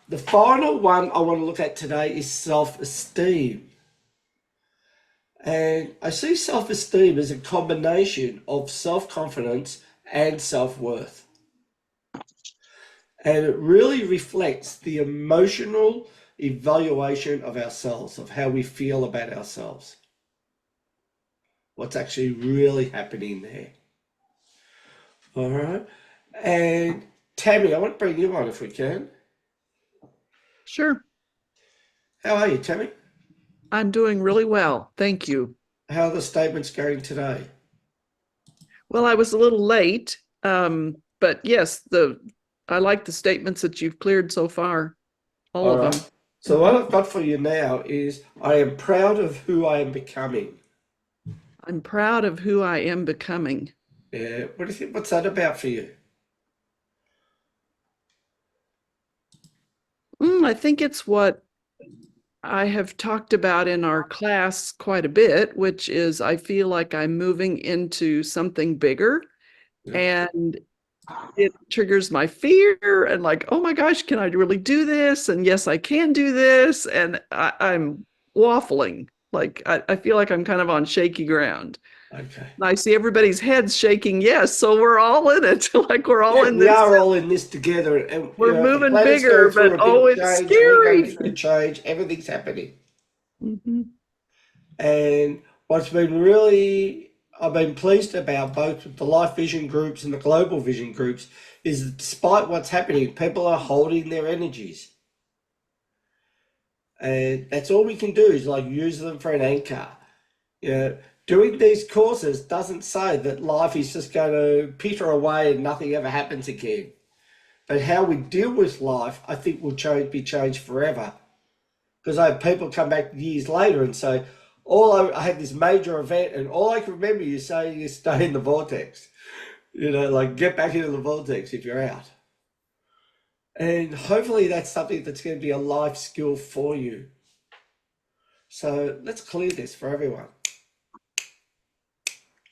The final one I want to look at today is self-esteem. And I see self-esteem as a combination of self-confidence and self-worth. And it really reflects the emotional evaluation of ourselves, of how we feel about ourselves, what's actually really happening there. All right. And Tammy, I want to bring you on if we can. Sure. How are you, Tammy? I'm doing really well. Thank you. How are the statements going today? Well, I was a little late, but yes, the I like the statements that you've cleared so far, all All of right. them. So what Hmm. I've got for you now is I am proud of who I am becoming. I'm proud of who I am becoming. Yeah. What do you think? What's that about for you? I think it's what I have talked about in our class quite a bit, which is I feel like I'm moving into something bigger, Yeah. and it triggers my fear and like, oh my gosh, can I really do this? And yes, I can do this. And I'm waffling. Like I feel like I'm kind of on shaky ground. Okay. And I see everybody's heads shaking. Yes, so we're all in it. Like we're all Yeah, in we this. are all in this together, and We're the moving planet's going bigger, but through a bit oh, of it's change. We're going scary. through change. Everything's happening, Mhm. and what's been really I've been pleased about both with the Life Vision groups and the Global Vision groups is that despite what's happening, people are holding their energies, and that's all we can do is like use them for an anchor. You know, doing these courses doesn't say that life is just going to peter away and nothing ever happens again. But how we deal with life, I think, will be changed forever. Because I have people come back years later and say, I had this major event, and all I can remember you saying is stay in the vortex. You know, like get back into the vortex if you're out. And hopefully that's something that's going to be a life skill for you. So let's clear this for everyone.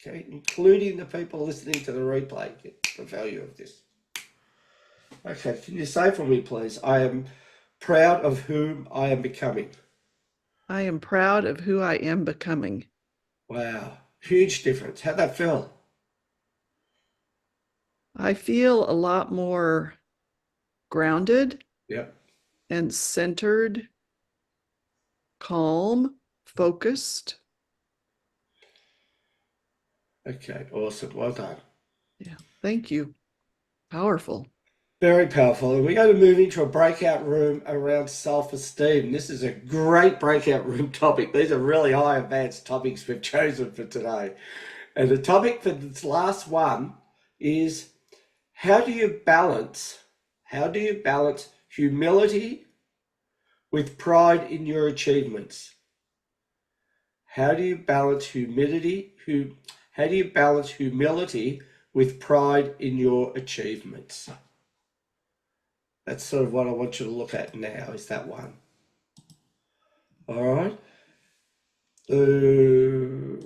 Okay, including the people listening to the replay, get the value of this. Okay, can you say for me, please? I am proud of whom I am becoming. I am proud of who I am becoming. Wow, huge difference. How'd that feel? I feel a lot more grounded Yep. and centered, calm, focused. Okay, awesome. Well done. Yeah, thank you. Powerful. Very powerful. And we're going to move into a breakout room around self esteem. This is a great breakout room topic. These are really high advanced topics we've chosen for today. And the topic for this last one is how do you balance how do you balance humility with pride in your achievements? How do you balance how do you balance humility with pride in your achievements? That's sort of what I want you to look at now, is that one. All right. Uh,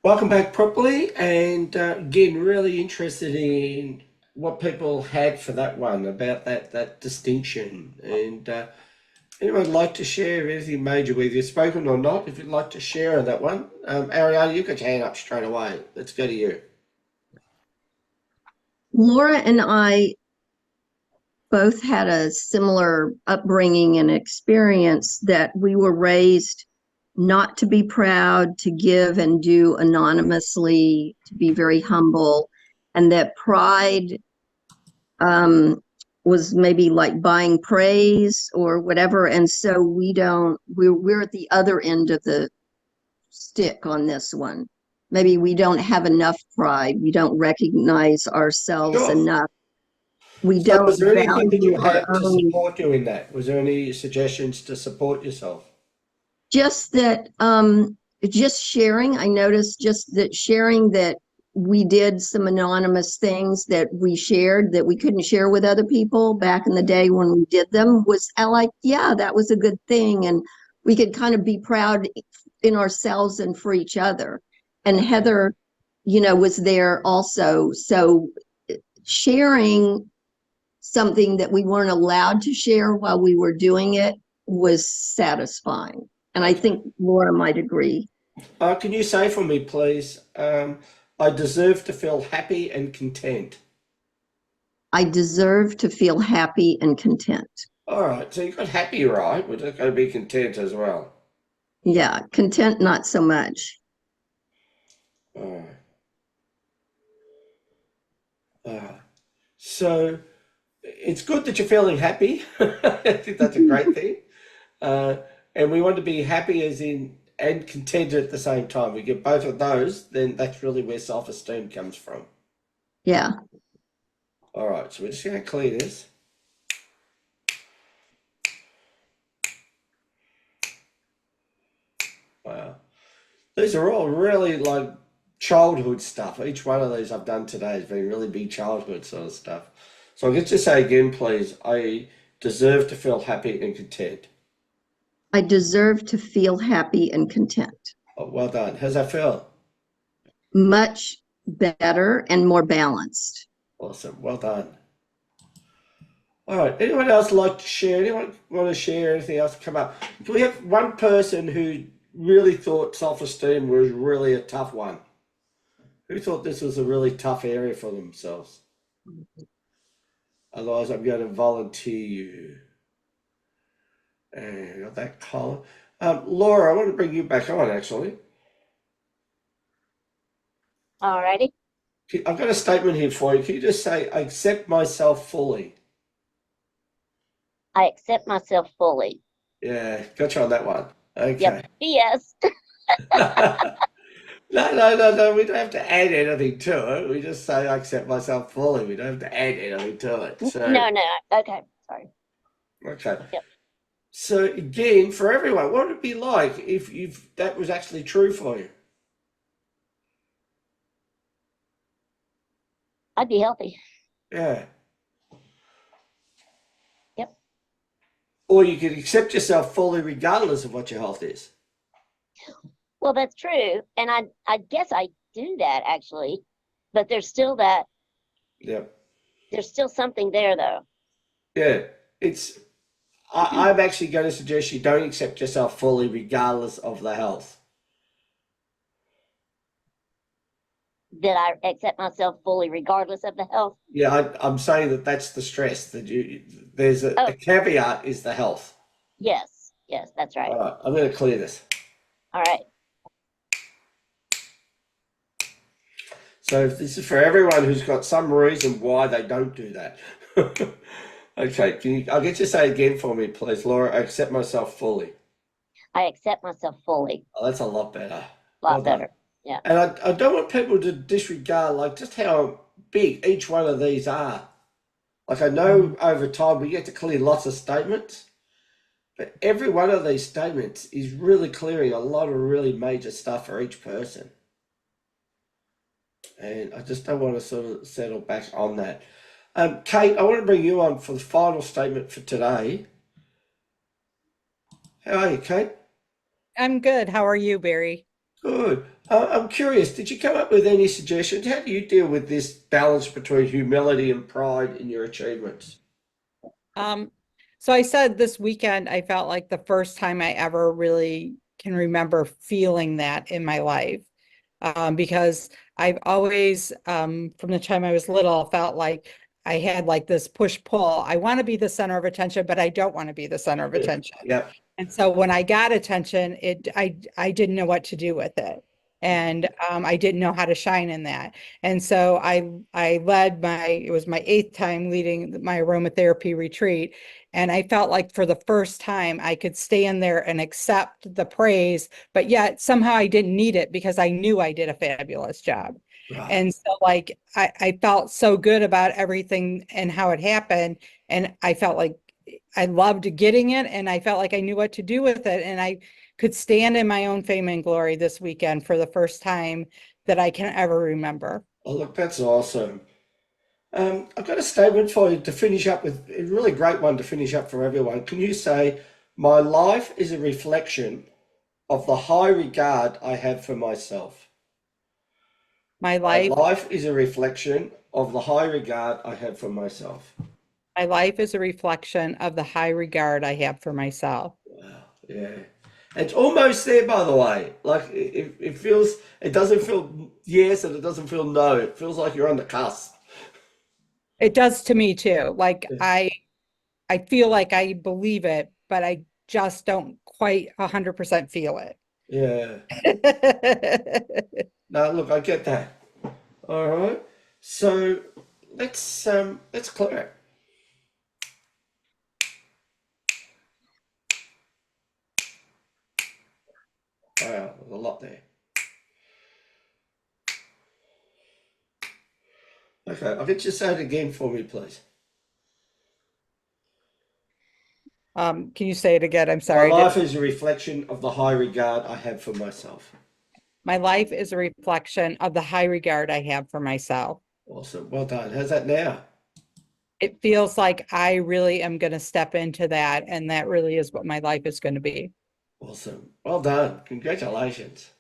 welcome back properly. And again, really interested in what people had for that one about that distinction. And anyone like to share anything major, whether you've spoken or not, if you'd like to share on that one? Ariana, you got your hand up straight away. Let's go to you. Laura and I both had a similar upbringing and experience that we were raised not to be proud, to give and do anonymously, to be very humble, and that pride um, was maybe like buying praise or whatever. And so we're at the other end of the stick on this one. Maybe we don't have enough pride. We don't recognize ourselves Sure. enough. We So, was don't there anything that value you our had to own. support you in that? Was there any suggestions to support yourself? Just that, just sharing. I noticed just that sharing that we did some anonymous things that we shared that we couldn't share with other people back in the day when we did them was I like, yeah, that was a good thing. And we could kind of be proud in ourselves and for each other. And Okay. Heather, was there also. So sharing something that we weren't allowed to share while we were doing it was satisfying. And I Okay. think Laura might agree. Can you say for me, please? I deserve to feel happy and content. I deserve to feel happy and content. All right, so you got happy right. We're just going to be content as well. Yeah, content, not so much. All right. Uh, so it's good that you're feeling happy. I think that's a great thing. Uh, and we want to be happy as in and contented at the same time. We get both of those, then that's really where self-esteem comes from. Yeah. All right, so we're just going to clear this. Wow. These are all really like childhood stuff. Each one of these I've done today has been really big childhood sort of stuff. So I'll get you to say again, please. I deserve to feel happy and content. I deserve to feel happy and content. Oh, well done. How's that feel? Much better and more balanced. Awesome. Well done. All right. Anyone else like to share? Anyone want to share anything else come up? Can we have one person who really thought self-esteem was really a tough one? Who thought this was a really tough area for themselves? Otherwise, I'm going to volunteer you. And got that column. Laura, I want to bring you back on actually. Alrighty. I've got a statement here for you. Can you just say, I accept myself fully? I accept myself fully. Yeah, gotcha on that one. Okay. Yep. Yes. No, no, no, no. We don't have to add anything to it. We just say I accept myself fully. We don't have to add anything to it. So, No, no. Okay. Sorry. okay. Yep. So again, for everyone, what would it be like if that was actually true for you? I'd be healthy. Yeah. Yep. Or you could accept yourself fully regardless of what your health is. Well, that's true. And I guess I do that actually, but there's still Yeah. something there though. Yeah. It's I'm actually going to suggest you don't accept yourself fully regardless of the health. That I accept myself fully regardless of the health. Yeah, I'm saying that that's the stress that there's a Oh, caveat is the health. yes. Yes, that's right. All right, I'm going to clear this. All right. So this is for everyone who's got some reason why they don't do that. Okay, I'll get you to say again for me, please, Laura. I accept myself fully. I accept myself fully. Oh, that's a lot better. A Well lot done. better. Yeah. And I don't want people to disregard like just how big each one of these are. Like I know over time we get to clear lots of statements, but every one of these statements is really clearing a lot of really major stuff for each person. And I just don't want to sort of settle back on that. Kate, I want to bring you on for the final statement for today. How are you, Kate? I'm good. How are you, Barry? Good. I'm curious, did you come up with any suggestions? How do you deal with this balance between humility and pride in your achievements? Um, so I said this weekend, I felt like the first time I ever really can remember feeling that in my life. Because I've always, from the time I was little, felt like I had like this push-pull. I want to be the center of attention, but I don't want to be the center of attention. Yeah. And so when I got attention, I didn't know what to do with it. And I didn't know how to shine in that. And so I led it was my 8th time leading my aromatherapy retreat. And I felt like for the first time I could stand there and accept the praise, but yet somehow I didn't need it because I knew I did a fabulous job. Right. And so like I felt so good about everything and how it happened. And I felt like I loved getting it and I felt like I knew what to do with it. And I could stand in my own fame and glory this weekend for the first time that I can ever remember. Oh, look, that's awesome. I've got a statement for you to finish up with, a really great one to finish up for everyone. Can you say, my life is a reflection of the high regard I have for myself? My My life, life is a reflection of the high regard I have for myself. My life is a reflection of the high regard I have for myself. Wow. Yeah. It's almost there, by the way. Like it feels, it doesn't feel yes and it doesn't feel no. It feels like you're on the cusp. It does to me too. Like Yeah. I feel like I believe it, but I just don't quite 100% feel Yeah. it. No, look, I get that. All right. So let's clear it. Wow, there's a lot there. Okay, I'll get you to say it again for me, please. Can you say it again? I'm My sorry. life is a reflection of the high regard I have for myself. My life is a reflection of the high regard I have for myself. Awesome. Well done. How's that now? It feels like I really am going to step into that, and that really is what my life is going to be. Awesome. Well done. Congratulations.